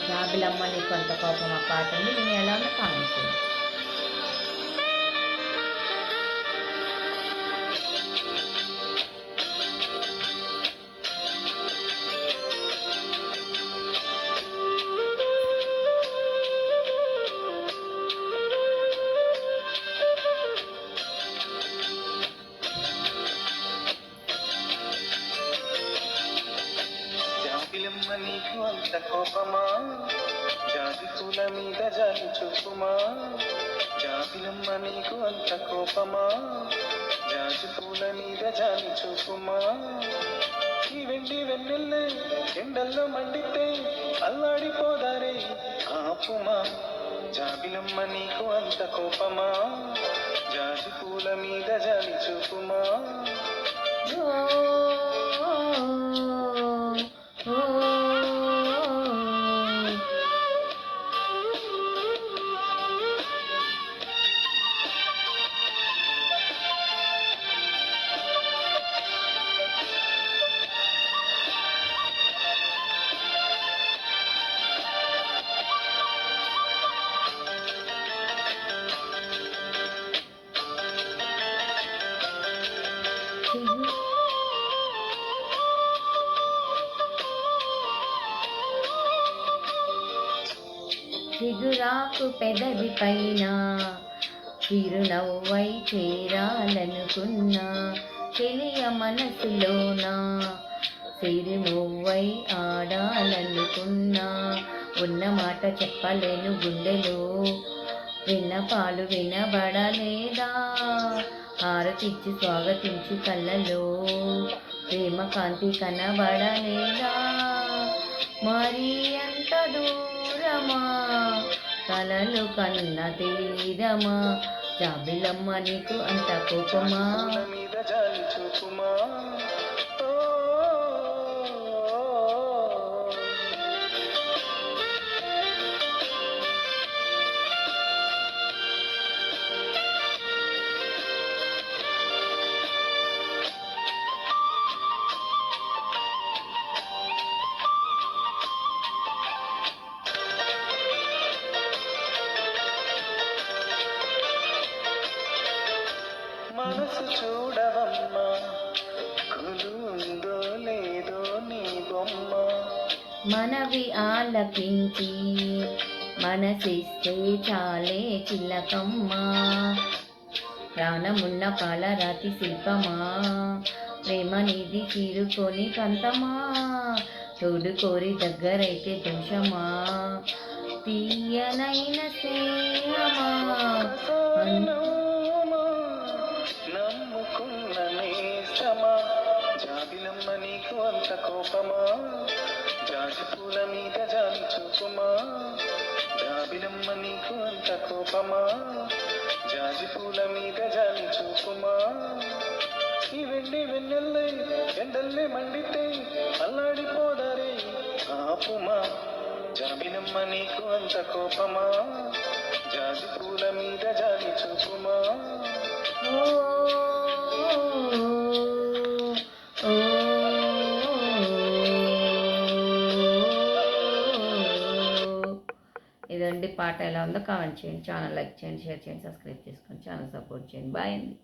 జాబిలమ్మ నీకు అంత కోపం ఆ పాట ఉంది. నేను ఎలా ఉందో కామెంట్ చేయండి. జాబిలమ్మ నీకు అంత కోపమా, జాజి పూల మీద జాలి చూపుమా. జాబిలమ్మ నీకు అంత కోపమా, జాజి పూల మీద జాలి చూపుమా. ఈ వెండి వెన్నెల్లే ఎండల్లో మండితే అల్లాడిపోదారే ఆపుమా. జాబిలమ్మ నీకు అంత కోపమా, జాజి పూల మీద జాలి చూపుమా. చిగురాకు పెదవి పైన చిరునవ్వై చేరాలనుకున్నా, తెలియ మనసులోన సిరిమువ్వై ఆడాలనుకున్నా. ఉన్న మాట చెప్పలేను గుండెలో, విన్నపాలు వినబడలేదా. హారతిచ్చి స్వాగతించి కళ్ళలో ప్రేమ కాంతి కనబడలేదా. మరి ఎంత దూరమా కలలు కన్న తీరమా. జాబిలమ్మ నీకు అంత కోపమా, మీద జాలి చూపుమా. మనసు చూడవమ్మా, కులుందో లేదో నీ బొమ్మ. మనవి ఆలకించి మనసిస్తే చాలే చిల్లకమ్మ. ప్రాణమున్న పాలరాతి శిల్పమా, ప్రేమ నిధి చీరుకొని కంతమా. తోడు కోరి దగ్గరైతే దోషమా, తీయనైన స్నేహమా. నమ్ముకున్న నేస్తమా. జాబిలమ్మ నీకు అంత కోపమా, జాజి పూల మీద జాలి చూపుమా. జాబిలమ్మ నీకు అంత కోపమా, జాజి పూల మీద జాలి చూపుమా. ఈ వెండి వెన్నెల్లే ఎండల్లే మండితే అల్లాడిపోదారే ఆపుమా. జాబిలమ్మ నీకు అంత కోపమా, జాజి పూల మీద జాలి చూపుమా. ఇదండి పాట ఎలా ఉందో కామెంట్ చేయండి. ఛానల్ లైక్ చేయండి, షేర్ చేయండి, సబ్స్క్రైబ్ చేసుకోండి, ఛానల్ సపోర్ట్ చేయండి. బాయ్ అండి.